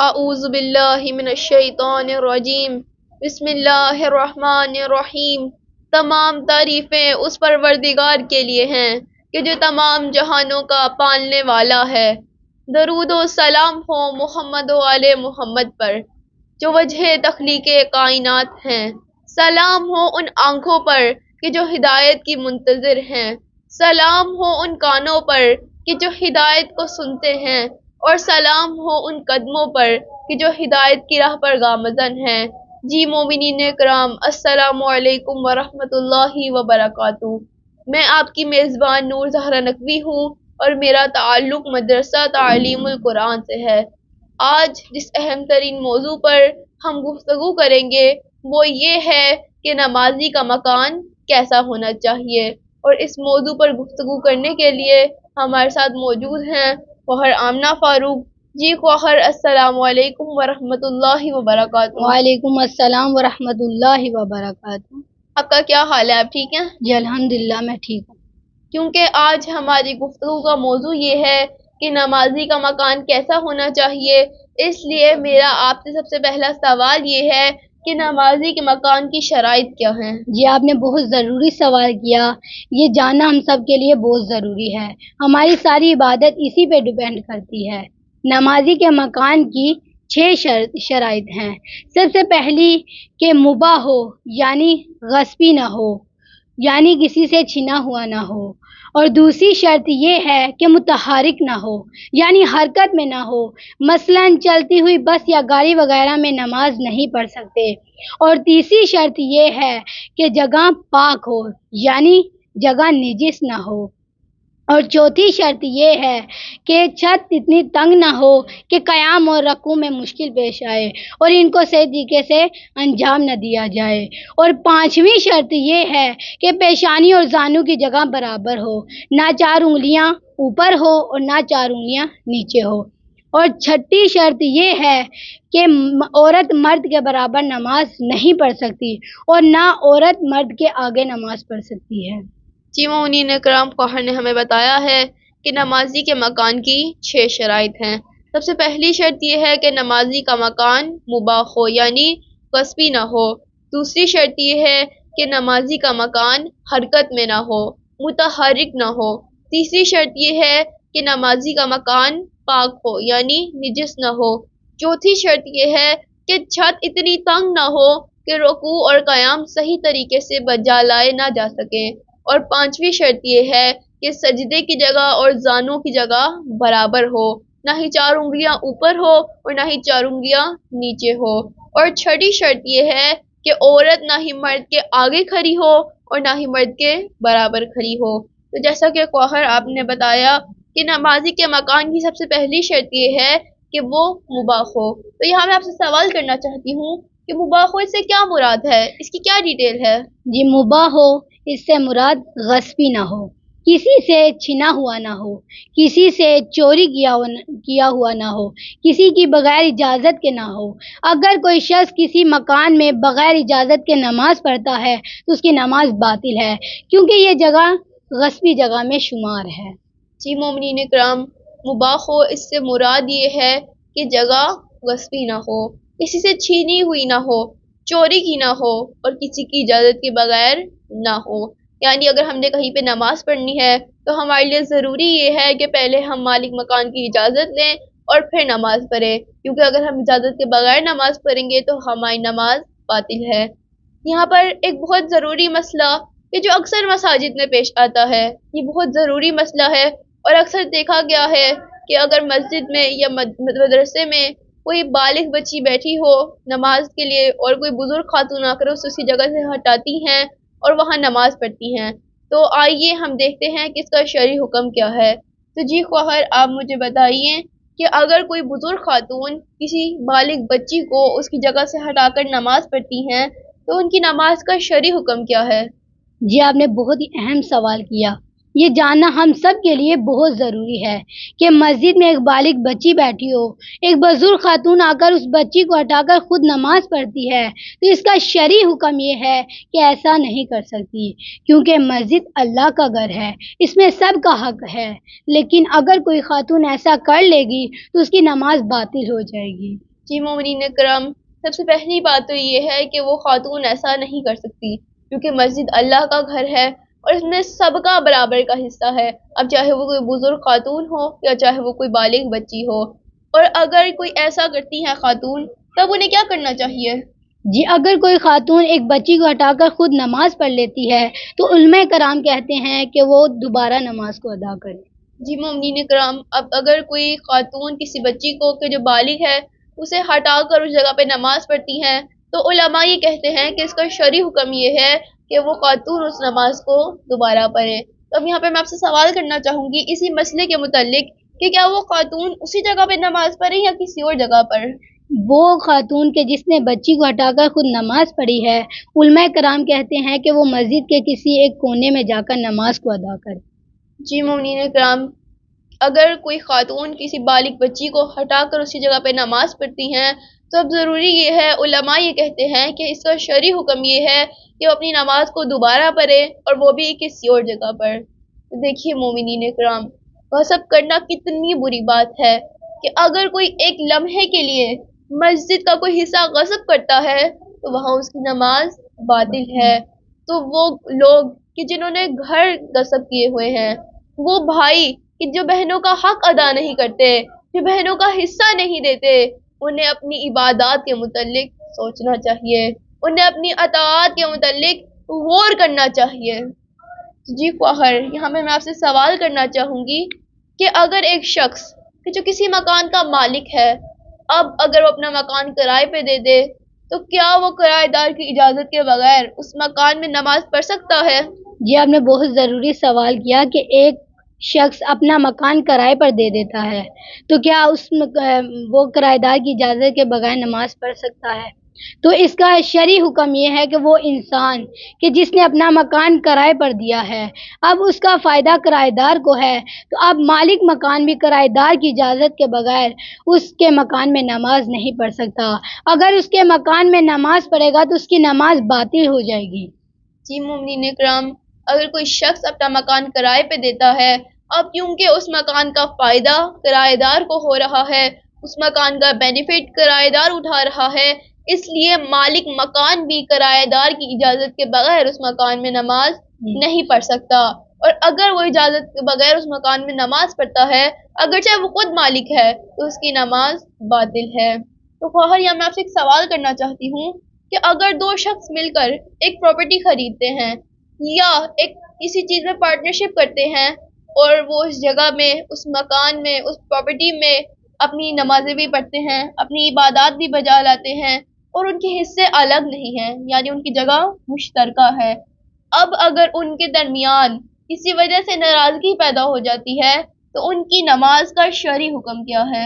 اعوذ باللہ من الشیطان الرجیم، بسم اللہ الرحمن الرحیم۔ تمام تعریفیں اس پروردگار کے لیے ہیں کہ جو تمام جہانوں کا پالنے والا ہے۔ درود و سلام ہو محمد و آل محمد پر جو وجہ تخلیق کائنات ہیں۔ سلام ہو ان آنکھوں پر کہ جو ہدایت کی منتظر ہیں۔ سلام ہو ان کانوں پر کہ جو ہدایت کو سنتے ہیں، اور سلام ہو ان قدموں پر کہ جو ہدایت کی راہ پر گامزن ہیں۔ جی مومنین کرام، السلام علیکم ورحمۃ اللہ وبرکاتہ۔ میں آپ کی میزبان نور زہرا نقوی ہوں اور میرا تعلق مدرسہ تعلیم القرآن سے ہے۔ آج جس اہم ترین موضوع پر ہم گفتگو کریں گے وہ یہ ہے کہ نمازی کا مکان کیسا ہونا چاہیے، اور اس موضوع پر گفتگو کرنے کے لیے ہمارے ساتھ موجود ہیں خواہر آمنہ فاروق۔ جی خواہر، السلام علیکم ورحمۃ اللہ وبرکاتہ۔ وعلیکم السلام ورحمۃ اللہ وبرکاتہ۔ آپ کا کیا حال ہے؟ آپ ٹھیک ہیں؟ جی الحمدللہ میں ٹھیک ہوں۔ کیونکہ آج ہماری گفتگو کا موضوع یہ ہے کہ نمازی کا مکان کیسا ہونا چاہیے، اس لیے میرا آپ سے سب سے پہلا سوال یہ ہے کہ نمازی کے مکان کی شرائط کیا ہیں؟ جی آپ نے بہت ضروری سوال کیا، یہ جاننا ہم سب کے لیے بہت ضروری ہے۔ ہماری ساری عبادت اسی پہ ڈیپینڈ کرتی ہے۔ نمازی کے مکان کی 6 شرائط ہیں۔ سب سے پہلی کہ مباح ہو، یعنی غصبی نہ ہو، یعنی کسی سے چھنا ہوا نہ ہو۔ اور دوسری شرط یہ ہے کہ متحرک نہ ہو، یعنی حرکت میں نہ ہو، مثلا چلتی ہوئی بس یا گاڑی وغیرہ میں نماز نہیں پڑھ سکتے۔ اور تیسری شرط یہ ہے کہ جگہ پاک ہو، یعنی جگہ نجس نہ ہو۔ اور چوتھی شرط یہ ہے کہ چھت اتنی تنگ نہ ہو کہ قیام اور رکوع میں مشکل پیش آئے اور ان کو صحیح طریقے سے انجام نہ دیا جائے۔ اور پانچویں شرط یہ ہے کہ پیشانی اور زانو کی جگہ برابر ہو، نہ 4 انگلیاں اوپر ہو اور نہ 4 انگلیاں نیچے ہو۔ اور چھٹی شرط یہ ہے کہ عورت مرد کے برابر نماز نہیں پڑھ سکتی اور نہ عورت مرد کے آگے نماز پڑھ سکتی ہے۔ جی مومنین کرام، خواہر نے ہمیں بتایا ہے کہ نمازی کے مکان کی 6 شرائط ہیں۔ سب سے پہلی شرط یہ ہے کہ نمازی کا مکان مباح ہو، یعنی غصبی نہ ہو۔ دوسری شرط یہ ہے کہ نمازی کا مکان حرکت میں نہ ہو، متحرک نہ ہو۔ تیسری شرط یہ ہے کہ نمازی کا مکان پاک ہو، یعنی نجس نہ ہو۔ چوتھی شرط یہ ہے کہ چھت اتنی تنگ نہ ہو کہ رکوع اور قیام صحیح طریقے سے بجا لائے نہ جا سکیں۔ اور پانچویں شرط یہ ہے کہ سجدے کی جگہ اور زانوں کی جگہ برابر ہو، نہ ہی 4 انگلیاں اوپر ہو اور نہ ہی 4 انگلیاں نیچے ہو۔ اور چھٹی شرط یہ ہے کہ عورت نہ ہی مرد کے آگے کھڑی ہو اور نہ ہی مرد کے برابر کھڑی ہو۔ تو جیسا کہ خواہر آپ نے بتایا کہ نمازی کے مکان کی سب سے پہلی شرط یہ ہے کہ وہ مباح ہو، تو یہاں میں آپ سے سوال کرنا چاہتی ہوں کہ مباح ہو اس سے کیا مراد ہے، اس کی کیا ڈیٹیل ہے؟ جی مباح ہو اس سے مراد غصبی نہ ہو، کسی سے چھنا ہوا نہ ہو، کسی سے چوری کیا ہوا نہ ہو، کسی کی بغیر اجازت کے نہ ہو۔ اگر کوئی شخص کسی مکان میں بغیر اجازت کے نماز پڑھتا ہے تو اس کی نماز باطل ہے، کیونکہ یہ جگہ غصبی جگہ میں شمار ہے۔ جی مومنین کرام، مباح ہو اس سے مراد یہ ہے کہ جگہ غصبی نہ ہو، کسی سے چھینی ہوئی نہ ہو، چوری کی نہ ہو اور کسی کی اجازت کے بغیر نہ ہو۔ یعنی اگر ہم نے کہیں پہ نماز پڑھنی ہے تو ہمارے لیے ضروری یہ ہے کہ پہلے ہم مالک مکان کی اجازت لیں اور پھر نماز پڑھیں، کیونکہ اگر ہم اجازت کے بغیر نماز پڑھیں گے تو ہماری نماز باطل ہے۔ یہاں پر ایک بہت ضروری مسئلہ کہ جو اکثر مساجد میں پیش آتا ہے، یہ بہت ضروری مسئلہ ہے، اور اکثر دیکھا گیا ہے کہ اگر مسجد میں یا مدرسے میں کوئی بالغ بچی بیٹھی ہو نماز کے لیے اور کوئی بزرگ خاتون آ کر اسے اسی جگہ سے ہٹاتی ہیں اور وہاں نماز پڑھتی ہیں، تو آئیے ہم دیکھتے ہیں کہ اس کا شرعی حکم کیا ہے۔ تو جی خواہر، آپ مجھے بتائیے کہ اگر کوئی بزرگ خاتون کسی بالغ بچی کو اس کی جگہ سے ہٹا کر نماز پڑھتی ہیں تو ان کی نماز کا شرعی حکم کیا ہے؟ جی آپ نے بہت ہی اہم سوال کیا۔ یہ جاننا ہم سب کے لیے بہت ضروری ہے کہ مسجد میں ایک بالغ بچی بیٹھی ہو، ایک بزرگ خاتون آ کر اس بچی کو ہٹا کر خود نماز پڑھتی ہے تو اس کا شرعی حکم یہ ہے کہ ایسا نہیں کر سکتی، کیونکہ مسجد اللہ کا گھر ہے، اس میں سب کا حق ہے۔ لیکن اگر کوئی خاتون ایسا کر لے گی تو اس کی نماز باطل ہو جائے گی۔ جی مومنین کرام، سب سے پہلی بات تو یہ ہے کہ وہ خاتون ایسا نہیں کر سکتی، کیونکہ مسجد اللہ کا گھر ہے اور اس میں سب کا برابر کا حصہ ہے، اب چاہے وہ کوئی بزرگ خاتون ہو یا چاہے وہ کوئی بالغ بچی ہو۔ اور اگر کوئی ایسا کرتی ہے خاتون، تب انہیں کیا کرنا چاہیے؟ جی اگر کوئی خاتون ایک بچی کو ہٹا کر خود نماز پڑھ لیتی ہے تو علماء کرام کہتے ہیں کہ وہ دوبارہ نماز کو ادا کرے۔ جی مومنین کرام، اب اگر کوئی خاتون کسی بچی کو کہ جو بالغ ہے اسے ہٹا کر اس جگہ پہ نماز پڑھتی ہیں تو علماء یہ کہتے ہیں کہ اس کا شرعی حکم یہ ہے کہ وہ خاتون اس نماز کو دوبارہ پڑھے۔ تو اب یہاں پہ میں آپ سے سوال کرنا چاہوں گی اسی مسئلے کے متعلق کہ کیا وہ خاتون اسی جگہ پہ نماز پڑھے یا کسی اور جگہ پر؟ وہ خاتون کے جس نے بچی کو ہٹا کر خود نماز پڑھی ہے، علماء کرام کہتے ہیں کہ وہ مسجد کے کسی ایک کونے میں جا کر نماز کو ادا کرے۔ جی مومنین کرام، اگر کوئی خاتون کسی بالغ بچی کو ہٹا کر اسی جگہ پہ نماز پڑھتی ہیں تو اب ضروری یہ ہے، علماء یہ کہتے ہیں کہ اس کا شرعی حکم یہ ہے کہ وہ اپنی نماز کو دوبارہ پڑھے اور وہ بھی کسی اور جگہ پر۔ دیکھیے مومنین کرام، غصب کرنا کتنی بری بات ہے کہ اگر کوئی ایک لمحے کے لیے مسجد کا کوئی حصہ غصب کرتا ہے تو وہاں اس کی نماز باطل ہے۔ تو وہ لوگ کہ جنہوں نے گھر غصب کیے ہوئے ہیں، وہ بھائی کہ جو بہنوں کا حق ادا نہیں کرتے، جو بہنوں کا حصہ نہیں دیتے، انہیں اپنی عبادات کے متعلق سوچنا چاہیے، انہیں اپنی اطاعت کے متعلق غور کرنا چاہیے۔ جی خواہر، یہاں پہ میں آپ سے سوال کرنا چاہوں گی کہ اگر ایک شخص کہ جو کسی مکان کا مالک ہے، اب اگر وہ اپنا مکان کرائے پہ دے دے تو کیا وہ کرایہ دار کی اجازت کے بغیر اس مکان میں نماز پڑھ سکتا ہے؟ جی آپ نے بہت ضروری سوال کیا کہ ایک شخص اپنا مکان کرائے پر دے دیتا ہے تو کیا وہ کرایہ دار کی اجازت کے بغیر نماز پڑھ سکتا ہے؟ تو اس کا شرعی حکم یہ ہے کہ وہ انسان کہ جس نے اپنا مکان کرائے پر دیا ہے، اب اس کا فائدہ کرایہ دار کو ہے، تو اب مالک مکان بھی کرایہ دار کی اجازت کے بغیر اس کے مکان میں نماز نہیں پڑھ سکتا۔ اگر اس کے مکان میں نماز پڑھے گا تو اس کی نماز باطل ہو جائے گی۔ جی مومنین کرام، اگر کوئی شخص اپنا مکان کرائے پہ دیتا ہے، اب کیونکہ اس مکان کا فائدہ کرایہ دار کو ہو رہا ہے، اس مکان کا بینیفٹ کرایہ دار اٹھا رہا ہے، اس لیے مالک مکان بھی کرایہ دار کی اجازت کے بغیر اس مکان میں نماز نہیں پڑھ سکتا۔ اور اگر وہ اجازت کے بغیر اس مکان میں نماز پڑھتا ہے، اگرچہ وہ خود مالک ہے، تو اس کی نماز باطل ہے۔ تو خواہر، یہاں میں آپ سے ایک سوال کرنا چاہتی ہوں کہ اگر دو شخص مل کر ایک پراپرٹی خریدتے ہیں یا ایک کسی چیز میں پارٹنرشپ کرتے ہیں اور وہ اس جگہ میں، اس مکان میں، اس پراپرٹی میں اپنی نمازیں بھی پڑھتے ہیں، اپنی عبادات بھی بجا لاتے ہیں اور ان کے حصے الگ نہیں ہیں، یعنی ان کی جگہ مشترکہ ہے، اب اگر ان کے درمیان کسی وجہ سے ناراضگی پیدا ہو جاتی ہے تو ان کی نماز کا شرعی حکم کیا ہے؟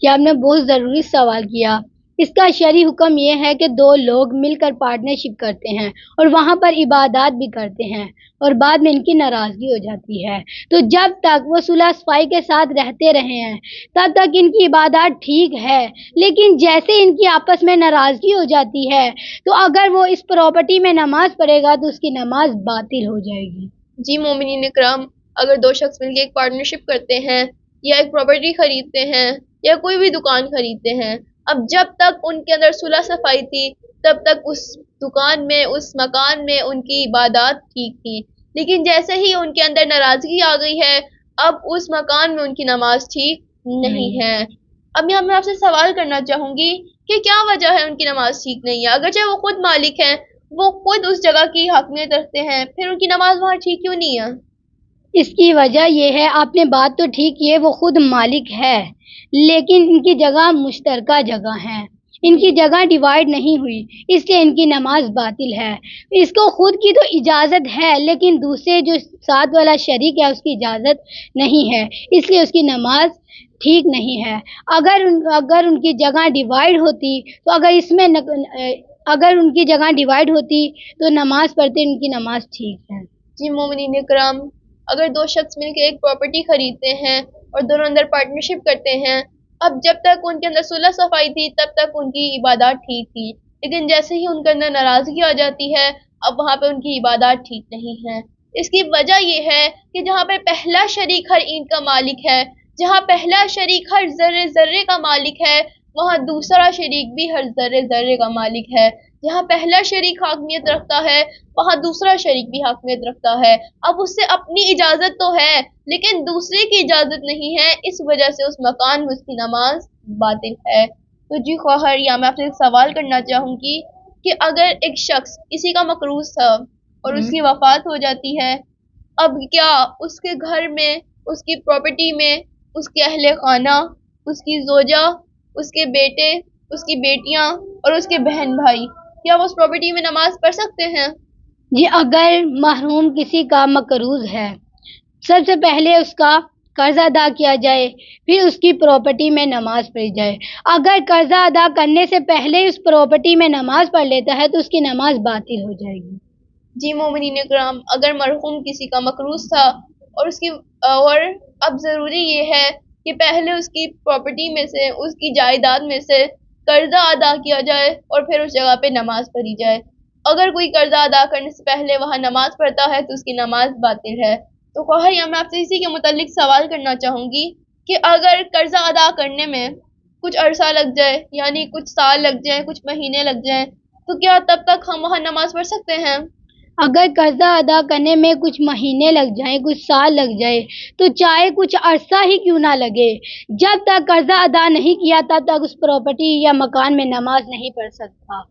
یہ آپ نے بہت ضروری سوال کیا۔ اس کا شرعی حکم یہ ہے کہ دو لوگ مل کر پارٹنرشپ کرتے ہیں اور وہاں پر عبادات بھی کرتے ہیں اور بعد میں ان کی ناراضگی ہو جاتی ہے، تو جب تک وہ صلح صفائی کے ساتھ رہتے رہے ہیں تب تک ان کی عبادات ٹھیک ہے، لیکن جیسے ان کی آپس میں ناراضگی ہو جاتی ہے تو اگر وہ اس پراپرٹی میں نماز پڑھے گا تو اس کی نماز باطل ہو جائے گی۔ جی مومنین کرام، اگر دو شخص مل کے ایک پارٹنرشپ کرتے ہیں یا ایک پراپرٹی خریدتے ہیں یا کوئی بھی دکان خریدتے ہیں، اب جب تک ان کے اندر صلح صفائی تھی تب تک اس دکان میں، اس مکان میں ان کی عبادات ٹھیک تھی، لیکن جیسے ہی ان کے اندر ناراضگی آ گئی ہے، اب اس مکان میں ان کی نماز ٹھیک نہیں ہے۔ اب یہاں میں آپ سے سوال کرنا چاہوں گی کہ کیا وجہ ہے ان کی نماز ٹھیک نہیں ہے؟ اگرچہ وہ خود مالک ہیں، وہ خود اس جگہ کی حاکمیت رکھتے ہیں، پھر ان کی نماز وہاں ٹھیک کیوں نہیں ہے؟ اس کی وجہ یہ ہے، آپ نے بات تو ٹھیک کی ہے، وہ خود مالک ہے لیکن ان کی جگہ مشترکہ جگہ ہے، ان کی جگہ ڈیوائیڈ نہیں ہوئی، اس لیے ان کی نماز باطل ہے۔ اس کو خود کی تو اجازت ہے لیکن دوسرے جو ساتھ والا شریک ہے اس کی اجازت نہیں ہے، اس لیے اس کی نماز ٹھیک نہیں ہے۔ اگر ان کی جگہ ڈیوائیڈ ہوتی تو اگر ان کی جگہ ڈیوائیڈ ہوتی تو نماز پڑھتے ان کی نماز ٹھیک ہے۔ جی مومنین کرام، اگر دو شخص مل کے ایک پراپرٹی خریدتے ہیں اور دونوں اندر پارٹنرشپ کرتے ہیں، اب جب تک ان کے اندر صلح صفائی تھی تب تک ان کی عبادات ٹھیک تھی، لیکن جیسے ہی ان کے اندر ناراضگی آ جاتی ہے اب وہاں پہ ان کی عبادات ٹھیک نہیں ہے۔ اس کی وجہ یہ ہے کہ جہاں پہ پہلا شریک ہر اینٹ کا مالک ہے، جہاں پہلا شریک ہر ذرے ذرے کا مالک ہے، وہاں دوسرا شریک بھی ہر ذرے ذرے کا مالک ہے. جہاں پہلا شریک حاکمیت رکھتا ہے وہاں دوسرا شریک بھی حاکمیت رکھتا ہے. اب اس سے اپنی اجازت تو ہے لیکن دوسرے کی اجازت نہیں ہے، اس وجہ سے اس مکان میں اس کی نماز باطل ہے. تو جی خواہر، یا میں آپ سے ایک سوال کرنا چاہوں گی کہ اگر ایک شخص کسی کا مقروض تھا اور اس کی وفات ہو جاتی ہے، اب کیا اس کے گھر میں، اس کی پراپرٹی میں، اس کے اہل خانہ، اس کی زوجہ، اس کے بیٹے، اس کی بیٹیاں اور اس کے بہن بھائی، کیا وہ اس پراپرٹی میں نماز پڑھ سکتے ہیں؟ جی، اگر محروم کسی کا مقروض ہے، سب سے پہلے اس کا قرض ادا کیا جائے، پھر اس کی پراپرٹی میں نماز پڑھی جائے. اگر قرضہ ادا کرنے سے پہلے اس پراپرٹی میں نماز پڑھ لیتا ہے تو اس کی نماز باطل ہو جائے گی. جی مومنین کرام، اگر مرحوم کسی کا مقروض تھا اور اب ضروری یہ ہے کہ پہلے اس کی پراپرٹی میں سے، اس کی جائیداد میں سے قرضہ ادا کیا جائے اور پھر اس جگہ پہ نماز پڑھی جائے. اگر کوئی قرضہ ادا کرنے سے پہلے وہاں نماز پڑھتا ہے تو اس کی نماز باطل ہے. تو خواہر، یا میں آپ سے اسی کے متعلق سوال کرنا چاہوں گی کہ اگر قرضہ ادا کرنے میں کچھ عرصہ لگ جائے، یعنی کچھ سال لگ جائیں، کچھ مہینے لگ جائیں، تو کیا تب تک ہم وہاں نماز پڑھ سکتے ہیں؟ اگر قرضہ ادا کرنے میں کچھ مہینے لگ جائیں، کچھ سال لگ جائے، تو چاہے کچھ عرصہ ہی کیوں نہ لگے، جب تک قرضہ ادا نہیں کیا تب تک اس پراپرٹی یا مکان میں نماز نہیں پڑھ سکتا.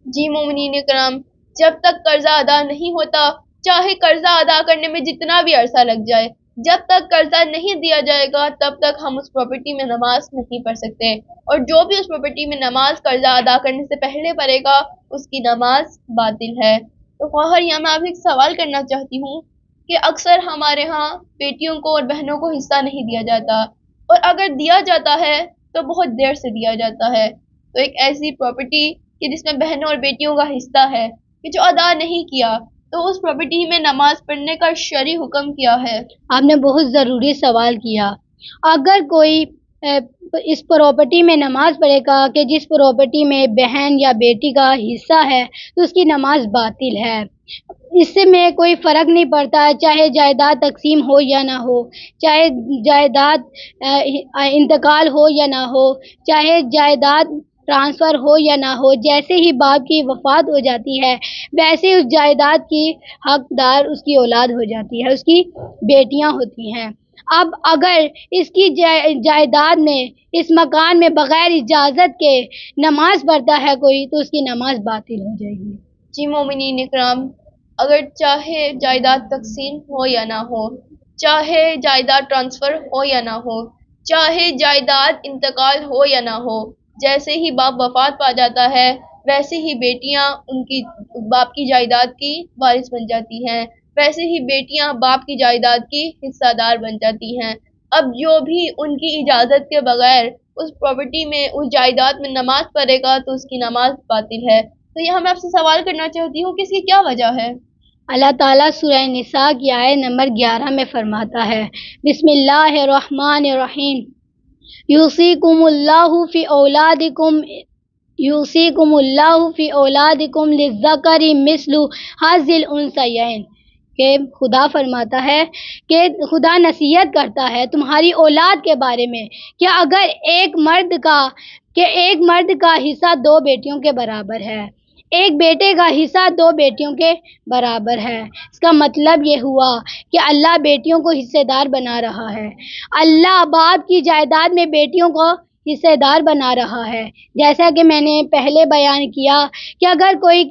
جی مومنین کرام، جب تک قرضہ ادا نہیں ہوتا، چاہے قرضہ ادا کرنے میں جتنا بھی عرصہ لگ جائے، جب تک قرضہ نہیں دیا جائے گا تب تک ہم اس پراپرٹی میں نماز نہیں پڑھ سکتے. اور جو بھی اس پراپرٹی میں نماز قرضہ ادا کرنے سے پہلے پڑھے گا اس کی نماز باطل ہے. تو خواہر، یہاں میں آپ سے ایک سوال کرنا چاہتی ہوں کہ اکثر ہمارے ہاں بیٹیوں کو اور بہنوں کو حصہ نہیں دیا جاتا، اور اگر دیا جاتا ہے تو بہت دیر سے دیا جاتا ہے. تو ایک ایسی پراپرٹی کہ جس میں بہنوں اور بیٹیوں کا حصہ ہے کہ جو ادا نہیں کیا، تو اس پراپرٹی میں نماز پڑھنے کا شرعی حکم کیا ہے؟ آپ نے بہت ضروری سوال کیا. اگر کوئی اس پراپرٹی میں نماز پڑھے گا کہ جس پراپرٹی میں بہن یا بیٹی کا حصہ ہے تو اس کی نماز باطل ہے. اس سے میں کوئی فرق نہیں پڑتا، چاہے جائیداد تقسیم ہو یا نہ ہو، چاہے جائیداد انتقال ہو یا نہ ہو، چاہے جائیداد ٹرانسفر ہو یا نہ ہو. جیسے ہی باپ کی وفات ہو جاتی ہے ویسے اس جائیداد کی حقدار اس کی اولاد ہو جاتی ہے، اس کی بیٹیاں ہوتی ہیں. اب اگر اس کی جائیداد میں، اس مکان میں بغیر اجازت کے نماز پڑھتا ہے کوئی تو اس کی نماز باطل ہو جائے گی. جی مومنین اکرام، اگر چاہے جائیداد تقسیم ہو یا نہ ہو، چاہے جائیداد ٹرانسفر ہو یا نہ ہو، چاہے جائیداد انتقال ہو یا نہ ہو، جیسے ہی باپ وفات پا جاتا ہے ویسے ہی بیٹیاں ان کی باپ کی جائیداد کی وارث بن جاتی ہیں، ویسے ہی بیٹیاں باپ کی جائیداد کی حصہ دار بن جاتی ہیں. اب جو بھی ان کی اجازت کے بغیر اس پراپرٹی میں، اس جائیداد میں نماز پڑھے گا تو اس کی نماز باطل ہے. تو یہاں میں آپ سے سوال کرنا چاہتی ہوں کہ اس کی کیا وجہ ہے؟ اللہ تعالیٰ سورہ نساء کی آیت نمبر 11 میں فرماتا ہے، بسم اللہ الرحمن الرحیم، یوصیکم اللہ فی اولادکم یوصیکم اللہ فی اولادکم للذکر مثل حظ الانثیین، کہ خدا فرماتا ہے کہ خدا نصیحت کرتا ہے تمہاری اولاد کے بارے میں کہ اگر ایک مرد کا حصہ 2 بیٹیوں کے برابر ہے، ایک بیٹے کا حصہ 2 بیٹیوں کے برابر ہے. اس کا مطلب یہ ہوا کہ اللہ بیٹیوں کو حصے دار بنا رہا ہے، اللہ باپ کی جائیداد میں بیٹیوں کو حصے دار بنا رہا ہے. جیسا کہ میں نے پہلے بیان کیا کہ اگر کوئی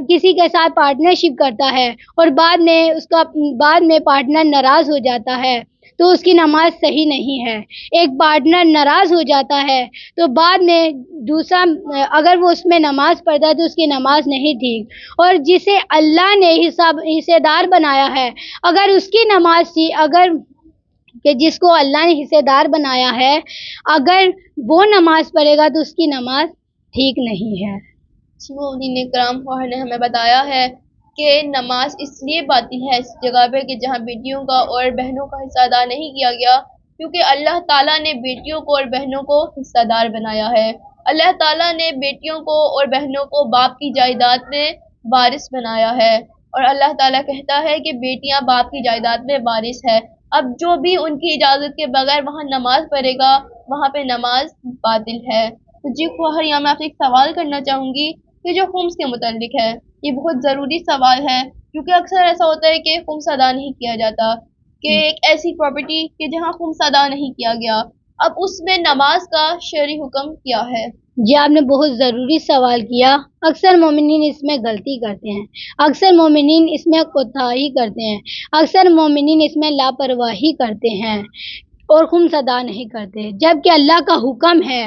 کسی کے ساتھ پارٹنرشپ کرتا ہے اور بعد میں پارٹنر ناراض ہو جاتا ہے تو اس کی نماز صحیح نہیں ہے. ایک پارٹنر ناراض ہو جاتا ہے تو بعد میں دوسرا اگر وہ اس میں نماز پڑھتا ہے تو اس کی نماز نہیں ٹھیک. اور جسے اللہ نے حصے دار بنایا ہے، اگر اس کی نماز تھی، کہ جس کو اللہ نے حصے دار بنایا ہے، اگر وہ نماز پڑھے گا تو اس کی نماز ٹھیک نہیں ہے. مومنین کرام، خواہر نے ہمیں بتایا ہے کہ نماز اس لیے باطل ہے اس جگہ پہ کہ جہاں بیٹیوں کا اور بہنوں کا حصہ ادا نہیں کیا گیا، کیونکہ اللہ تعالیٰ نے بیٹیوں کو اور بہنوں کو حصہ دار بنایا ہے. اللہ تعالیٰ نے بیٹیوں کو اور بہنوں کو باپ کی جائیداد میں وارث بنایا ہے، اور اللہ تعالیٰ کہتا ہے کہ بیٹیاں باپ کی جائیداد میں وارث ہے. اب جو بھی ان کی اجازت کے بغیر وہاں نماز پڑھے گا وہاں پہ نماز باطل ہے۔ تو جی خواہر، یہاں میں آپ سے ایک سوال کرنا چاہوں گی کہ جو خمس کے متعلق ہے، یہ بہت ضروری سوال ہے کیونکہ اکثر ایسا ہوتا ہے کہ خمس ادا نہیں کیا جاتا، کہ ایک ایسی پراپرٹی کہ جہاں خمس ادا نہیں کیا گیا، اب اس میں نماز کا شرعی حکم کیا ہے؟ جی آپ نے بہت ضروری سوال کیا۔ اکثر مومنین اس میں غلطی کرتے ہیں، اکثر مومنین اس میں کوتاہی کرتے ہیں، اکثر مومنین اس میں لاپرواہی کرتے ہیں اور خمس ادا نہیں کرتے، جبکہ اللہ کا حکم ہے۔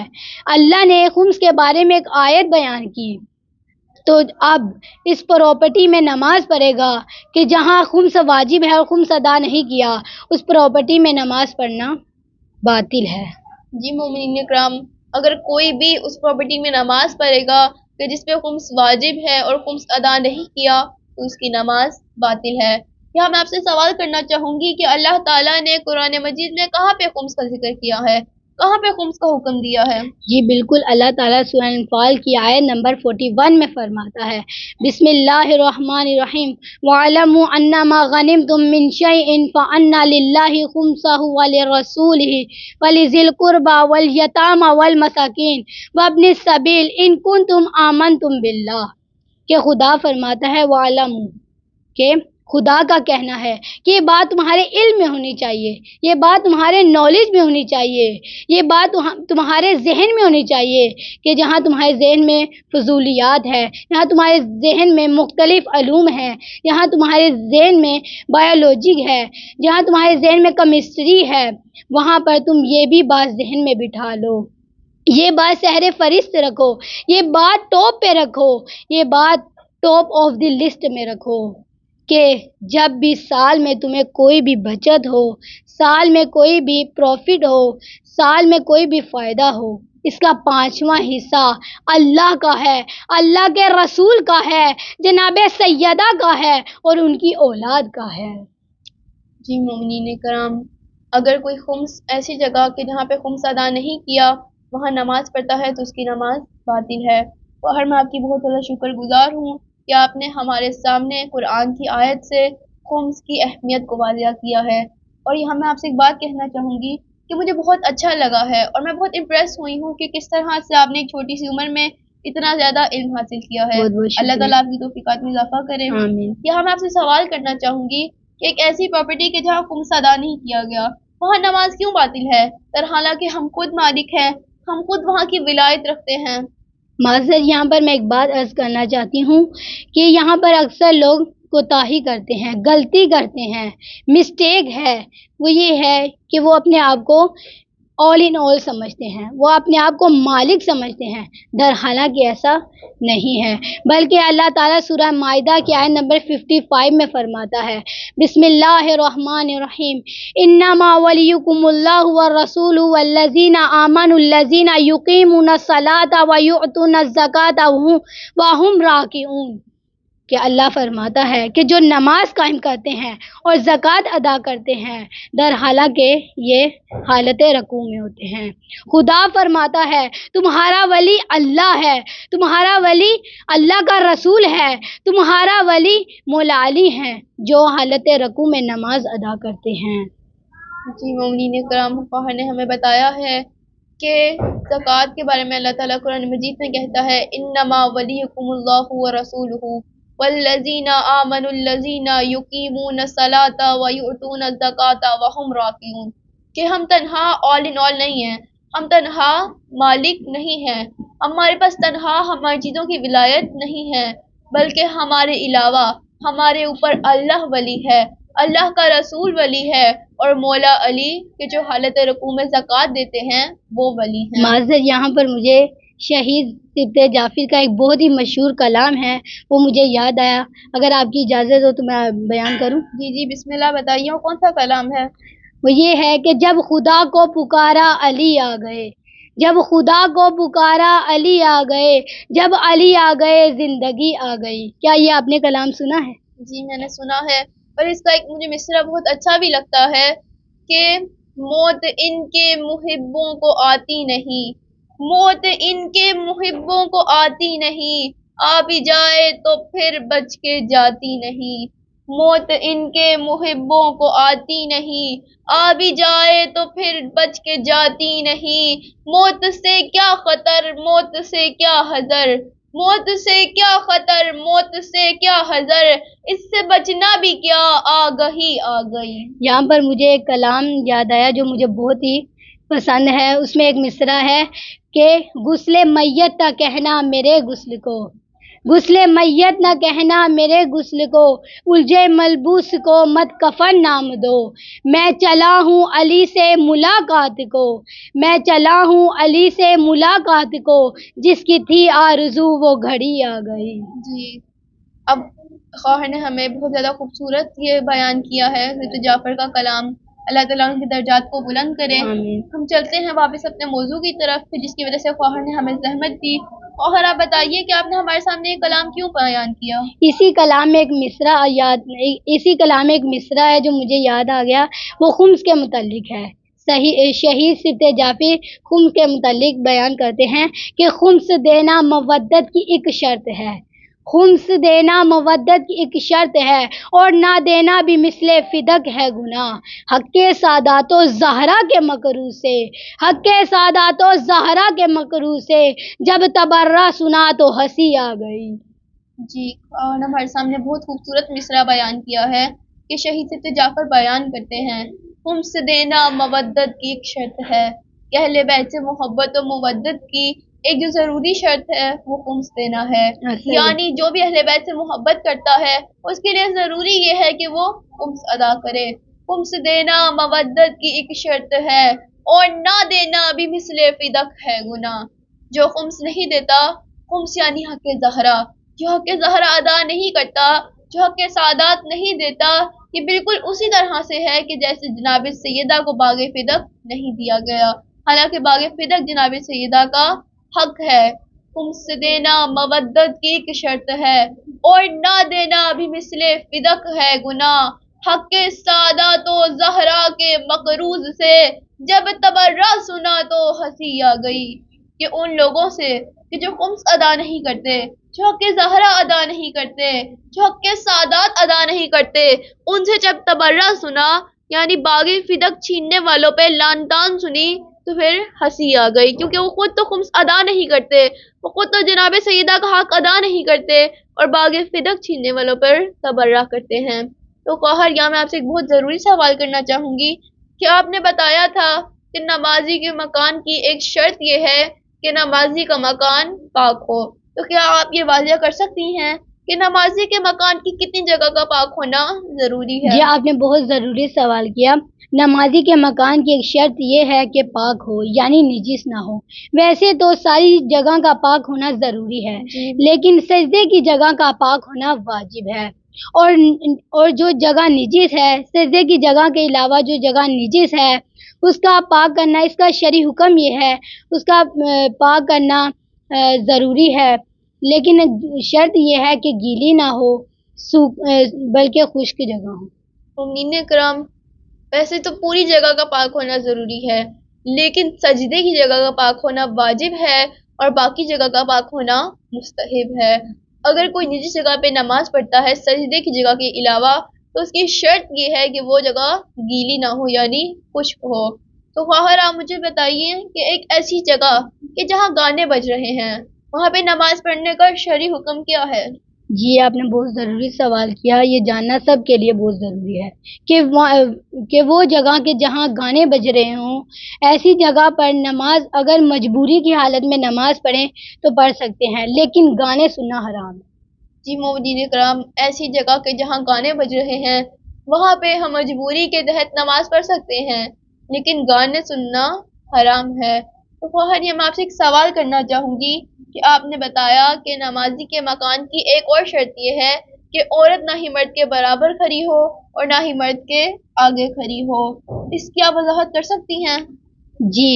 اللہ نے خمس کے بارے میں ایک آیت بیان کی، تو اب اس پراپرٹی میں نماز پڑھے گا کہ جہاں خمس واجب ہے اور خمس ادا نہیں کیا، اس پراپرٹی میں نماز پڑھنا باطل ہے۔ جی مومنین کرام، اگر کوئی بھی اس پراپرٹی میں نماز پڑھے گا کہ جس پہ خمس واجب ہے اور خمس ادا نہیں کیا تو اس کی نماز باطل ہے۔ یہاں میں آپ سے سوال کرنا چاہوں گی کہ اللہ تعالیٰ نے قرآن مجید میں کہاں پہ خمس کا ذکر کیا ہے، کہاں پہ خمس کا حکم دیا ہے؟ جی بالکل، اللہ تعالیٰ سورہ انفال کی آیت نمبر 41 میں فرماتا ہے، بسم اللہ الرحمن الرحیم، وَاعْلَمُوا أَنَّمَا غَنِمْتُم مِّن شَيْءٍ فَأَنَّ لِلَّهِ خُمُسَهُ وَلِرَسُولِهِ وَلِذِي الْقُرْبَى وَالْيَتَامَى وَالْمَسَاكِينِ وَابْنِ السَّبِيلِ إِن كُنتُمْ آمَنتُم بِاللَّهِ، کہ خدا فرماتا ہے وَاعْلَمُوا، کہ خدا کا کہنا ہے کہ یہ بات تمہارے علم میں ہونی چاہیے، یہ بات تمہارے نالج میں ہونی چاہیے، یہ بات تمہارے ذہن میں ہونی چاہیے کہ جہاں تمہارے ذہن میں فضولیات ہے، یہاں تمہارے ذہن میں مختلف علوم ہیں، یہاں تمہارے ذہن میں بایولوجی ہے، جہاں تمہارے ذہن میں کیمسٹری ہے، وہاں پر تم یہ بھی بات ذہن میں بٹھا لو، یہ بات سحر فہرست رکھو، یہ بات ٹاپ پہ رکھو، یہ بات ٹاپ آف دی لسٹ میں رکھو کہ جب بھی سال میں تمہیں کوئی بھی بچت ہو، سال میں کوئی بھی پروفٹ ہو، سال میں کوئی بھی فائدہ ہو، اس کا 5واں حصہ اللہ کا ہے، اللہ کے رسول کا ہے، جناب سیدہ کا ہے اور ان کی اولاد کا ہے۔ جی مومنین کرام، اگر کوئی خمس ایسی جگہ کہ جہاں پہ خمس ادا نہیں کیا وہاں نماز پڑھتا ہے تو اس کی نماز باطل ہے۔ اور میں آپ کی بہت زیادہ شکر گزار ہوں کہ آپ نے ہمارے سامنے قرآن کی آیت سے خمس کی اہمیت کو واضح کیا ہے۔ اور یہاں میں آپ سے ایک بات کہنا چاہوں گی کہ مجھے بہت اچھا لگا ہے اور میں بہت امپریس ہوئی ہوں کہ کس طرح سے آپ نے ایک چھوٹی سی عمر میں اتنا زیادہ علم حاصل کیا ہے۔ بہت بہت اللہ شکریہ۔ تعالیٰ آپ کی توفیقات میں اضافہ کرے۔ آمین۔ یہاں میں آپ سے سوال کرنا چاہوں گی کہ ایک ایسی پراپرٹی کہ جہاں خمس ادا نہیں کیا گیا وہاں نماز کیوں باطل ہے، حالانکہ ہم خود مالک ہیں، ہم خود وہاں کی ولایت رکھتے ہیں؟ معذر، یہاں پر میں ایک بات عرض کرنا چاہتی ہوں کہ یہاں پر اکثر لوگ کوتاہی کرتے ہیں، غلطی کرتے ہیں، مسٹیک ہے، وہ یہ ہے کہ وہ اپنے آپ کو آل ان آل سمجھتے ہیں، وہ اپنے آپ کو مالک سمجھتے ہیں، حالانکہ ایسا نہیں ہے، بلکہ اللہ تعالیٰ سورہ مائدہ کی آیت نمبر 55 میں فرماتا ہے، بسم اللہ الرحمن الرحیم، انما ولیکم اللہ والرسول والذین آمنوا الذین یقیمون الصلاۃ ویؤتون الزکاۃ وہم راکعون، کہ اللہ فرماتا ہے کہ جو نماز قائم کرتے ہیں اور زکوٰۃ ادا کرتے ہیں حالانکہ یہ حالت رکوع میں ہوتے ہیں۔ خدا فرماتا ہے تمہارا ولی اللہ ہے، تمہارا ولی اللہ کا رسول ہے، تمہارا ولی مولا علی ہیں جو حالت رکوع میں نماز ادا کرتے ہیں۔ جی مومنین کرام، فہر نے ہمیں بتایا ہے کہ زکوٰۃ کے بارے میں اللہ تعالیٰ قرآن مجید میں کہتا ہے انما ولیکم اللہ ورسولہ والذین آمنوا الذین یقیمون الصلاۃ ویؤتون الزکاۃ وہم راکعون، کہ ہم تنہا آل ان آل نہیں ہیں، ہم تنہا مالک نہیں ہیں، ہمارے پاس تنہا ہماری چیزوں کی ولایت نہیں ہے، بلکہ ہمارے علاوہ ہمارے اوپر اللہ ولی ہے، اللہ کا رسول ولی ہے اور مولا علی کے جو حالت رکوع میں زکوٰۃ دیتے ہیں وہ ولی ہیں۔ معذر، یہاں پر مجھے شہید سبطِ جعفر کا ایک بہت ہی مشہور کلام ہے، وہ مجھے یاد آیا، اگر آپ کی اجازت ہو تو میں بیان کروں؟ جی جی بسم اللہ، بتائیے وہ کون سا کلام ہے؟ وہ یہ ہے کہ جب خدا کو پکارا علی آ گئے، جب خدا کو پکارا علی آ گئے، جب علی آ گئے زندگی آ گئی۔ کیا یہ آپ نے کلام سنا ہے؟ جی میں نے سنا ہے، اور اس کا ایک مجھے مصرع بہت اچھا بھی لگتا ہے کہ موت ان کے محبوں کو آتی نہیں، موت ان کے محبوں کو آتی نہیں، آ بھی جائے تو پھر بچ کے جاتی نہیں، موت ان کے محبوں کو آتی نہیں، آ بھی جائے تو پھر بچ کے جاتی نہیں۔ موت سے کیا خطر، موت سے کیا حذر، موت سے کیا خطر، موت سے کیا حذر، اس سے بچنا بھی کیا، آگہی آ گئی۔ یہاں پر مجھے ایک کلام یاد آیا جو مجھے بہت ہی پسند ہے. اس میں ایک مصرع ہے کہ غسل میت نہ کہنا میرے غسل کو، غسل میت نہ کہنا میرے غسل کو، الجھے ملبوس کو مت کفن نام دو، میں چلا ہوں علی سے ملاقات کو، میں چلا ہوں علی سے ملاقات کو، جس کی تھی آرزو وہ گھڑی آ گئی. جی، اب خواہر نے ہمیں بہت زیادہ خوبصورت یہ بیان کیا ہے حضرت جعفر کا کلام، اللہ تعالیٰ ان کے درجات کو بلند کرے۔ آمین. ہم چلتے ہیں واپس اپنے موضوع کی طرف جس کی وجہ سے خواہر نے ہمیں زحمت دی۔ خواہر آپ بتائیے کہ آپ نے ہمارے سامنے یہ کلام کیوں بیان کیا؟ اسی کلام میں ایک مصرع ہے جو مجھے یاد آ گیا، وہ خمس کے متعلق ہے. شہید صفت جعفر خمس کے متعلق بیان کرتے ہیں کہ خمس دینا مودت کی ایک شرط ہے، خمس دینا مودت کی ایک شرط ہے، اور نہ دینا بھی مثل فدق ہے گناہ، حق سادات و زہرا کے مکروہ سے، حق سادات و زہرا کے مکروہ سے، جب تبرہ سنا تو ہنسی آ گئی. جی، اور ہمارے سامنے بہت خوبصورت مصرع بیان کیا ہے کہ شہید صفت جعفر بیان کرتے ہیں خمس دینا مودت کی ایک شرط ہے کہ اہل بیت سے محبت و مودت کی ایک جو ضروری شرط ہے وہ خمس دینا ہے، یعنی جو بھی اہل بیت سے محبت کرتا ہے اس کے لیے ضروری یہ ہے کہ وہ خمس ادا کرے۔ خمس دینا مودت کی ایک شرط ہے اور نہ دینا بھی مثل فدق ہے گناہ۔ جو خمس نہیں دیتا، خمس یعنی حق زہرا، جو حق زہرا ادا نہیں کرتا، جو حق سادات نہیں دیتا، یہ بالکل اسی طرح سے ہے کہ جیسے جناب سیدہ کو باغ فدق نہیں دیا گیا، حالانکہ باغ فدق جناب سیدہ کا حق ہے۔ خمس دینا مودت کی ایک شرط ہے اور نہ دینا بھی مثل فدق ہے گناہ، حق سادات و زہرا کے مقروض سے، جب تبرہ سنا تو ہنسی آ گئی۔ کہ ان لوگوں سے کہ جو خمس ادا نہیں کرتے، جو حق زہرا ادا نہیں کرتے، جو حق سادات ادا نہیں کرتے، ان سے جب تبرہ سنا یعنی باغ فدق چھیننے والوں پہ لعن طعن سنی تو پھر ہنسی آ گئی، کیونکہ وہ خود تو خمس ادا نہیں کرتے، وہ خود تو جناب سیدہ کا حق ادا نہیں کرتے اور باغ فدق چھیننے والوں پر تبرہ کرتے ہیں۔ تو خواہر یہاں میں آپ سے ایک بہت ضروری سوال کرنا چاہوں گی کہ آپ نے بتایا تھا کہ نمازی کے مکان کی ایک شرط یہ ہے کہ نمازی کا مکان پاک ہو، تو کیا آپ یہ واضح کر سکتی ہیں کہ نمازی کے مکان کی کتنی جگہ کا پاک ہونا ضروری ہے؟ جی، آپ نے بہت ضروری سوال کیا. نمازی کے مکان کی ایک شرط یہ ہے کہ پاک ہو، یعنی نجس نہ ہو. ویسے تو ساری جگہ کا پاک ہونا ضروری ہے، لیکن سجدے کی جگہ کا پاک ہونا واجب ہے. اور جو جگہ نجس ہے، سجدے کی جگہ کے علاوہ جو جگہ نجس ہے اس کا پاک کرنا، اس کا شرعی حکم یہ ہے، اس کا پاک کرنا ضروری ہے، لیکن شرط یہ ہے کہ گیلی نہ ہو بلکہ خشک جگہ ہو. مومنین کرام، ویسے تو پوری جگہ کا پاک ہونا ضروری ہے، لیکن سجدے کی جگہ کا پاک ہونا واجب ہے اور باقی جگہ کا پاک ہونا مستحب ہے۔ اگر کوئی نجی جگہ پہ نماز پڑھتا ہے سجدے کی جگہ کے علاوہ تو اس کی شرط یہ ہے کہ وہ جگہ گیلی نہ ہو یعنی خشک ہو۔ تو خواہر آپ مجھے بتائیے کہ ایک ایسی جگہ کہ جہاں گانے بج رہے ہیں وہاں پہ نماز پڑھنے کا شرعی حکم کیا ہے؟ جی، آپ نے بہت ضروری سوال کیا. یہ جاننا سب کے لیے بہت ضروری ہے کہ وہ جگہ کہ جہاں گانے بج رہے ہوں، ایسی جگہ پر نماز اگر مجبوری کی حالت میں نماز پڑھیں تو پڑھ سکتے ہیں، لیکن گانے سننا حرام ہے. جی مومنین کرام، ایسی جگہ کہ جہاں گانے بج رہے ہیں وہاں پہ ہم مجبوری کے تحت نماز پڑھ سکتے ہیں، لیکن گانے سننا حرام ہے۔ تو خواہر یہ میں آپ سے ایک سوال کرنا چاہوں گی کہ آپ نے بتایا کہ نمازی کے مکان کی ایک اور شرط یہ ہے کہ عورت نہ ہی مرد کے برابر کھڑی ہو اور نہ ہی مرد کے آگے کھڑی ہو، اس کی آپ وضاحت کر سکتی ہیں؟ جی،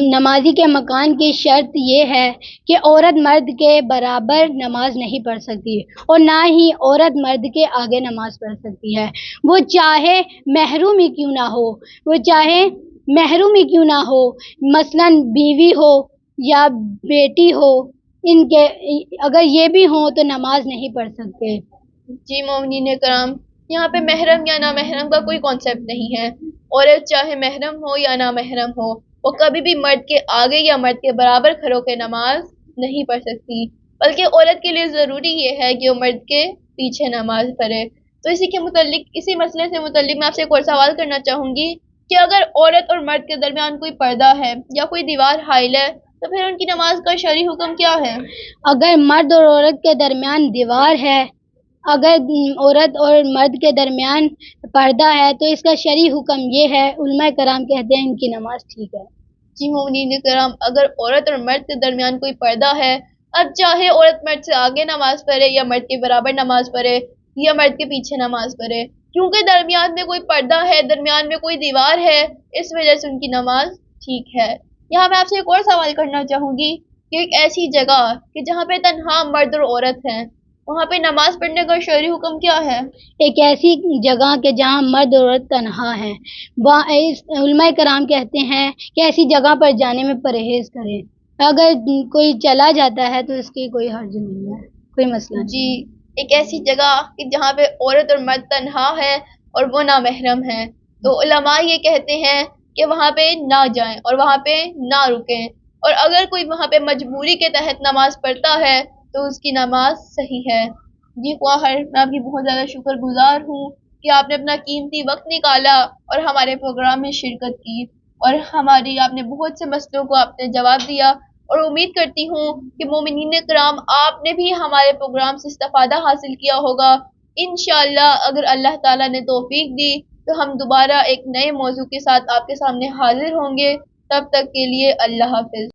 نمازی کے مکان کی شرط یہ ہے کہ عورت مرد کے برابر نماز نہیں پڑھ سکتی اور نہ ہی عورت مرد کے آگے نماز پڑھ سکتی ہے، وہ چاہے محروم ہی کیوں نہ ہو، مثلاً بیوی ہو یا بیٹی ہو، اگر یہ بھی ہوں تو نماز نہیں پڑھ سکتے. جی مومنین کرام، یہاں پہ محرم یا نامحرم کا کوئی کانسیپٹ نہیں ہے. عورت چاہے محرم ہو یا نامحرم ہو، وہ کبھی بھی مرد کے آگے یا مرد کے برابر کھڑے ہو کے نماز نہیں پڑھ سکتی، بلکہ عورت کے لیے ضروری یہ ہے کہ وہ مرد کے پیچھے نماز پڑھے. تو اسی مسئلے سے متعلق میں آپ سے ایک اور سوال کرنا چاہوں گی کہ اگر عورت اور مرد کے درمیان کوئی پردہ ہے یا کوئی دیوار حائل ہے تو پھر ان کی نماز کا شرعی حکم کیا ہے؟ اگر مرد اور عورت کے درمیان دیوار ہے، اگر عورت اور مرد کے درمیان پردہ ہے تو اس کا شرعی حکم یہ ہے، علماء کرام کہتے ہیں ان کی نماز ٹھیک ہے. جی مومنین کرام، اگر عورت اور مرد کے درمیان کوئی پردہ ہے، اب چاہے عورت مرد سے آگے نماز پڑھے یا مرد کے برابر نماز پڑھے یا مرد کے پیچھے نماز پڑھے، کیونکہ درمیان میں کوئی پردہ ہے، درمیان میں کوئی دیوار ہے، اس وجہ سے ان کی نماز ٹھیک ہے. یہاں میں آپ سے ایک اور سوال کرنا چاہوں گی کہ ایک ایسی جگہ کہ جہاں پہ تنہا مرد اور عورت ہیں، وہاں پہ نماز پڑھنے کا شرعی حکم کیا ہے؟ ایک ایسی جگہ کہ جہاں مرد اور عورت تنہا ہیں، علماء کرام کہتے ہیں کہ ایسی جگہ پر جانے میں پرہیز کریں. اگر کوئی چلا جاتا ہے تو اس کی کوئی حرج نہیں ہے، کوئی مسئلہ نہیں. جی، ایک ایسی جگہ کہ جہاں پہ عورت اور مرد تنہا ہے اور وہ نامحرم ہیں، تو علماء یہ کہتے ہیں کہ وہاں پہ نہ جائیں اور وہاں پہ نہ رکیں، اور اگر کوئی وہاں پہ مجبوری کے تحت نماز پڑھتا ہے تو اس کی نماز صحیح ہے. جی خواہر، میں آپ کی بہت زیادہ شکر گزار ہوں کہ آپ نے اپنا قیمتی وقت نکالا اور ہمارے پروگرام میں شرکت کی، اور آپ نے بہت سے مسئلوں کو آپ نے جواب دیا، اور امید کرتی ہوں کہ مومنین کرام آپ نے بھی ہمارے پروگرام سے استفادہ حاصل کیا ہوگا. انشاءاللہ اگر اللہ تعالیٰ نے توفیق دی تو ہم دوبارہ ایک نئے موضوع کے ساتھ آپ کے سامنے حاضر ہوں گے. تب تک کے لیے اللہ حافظ.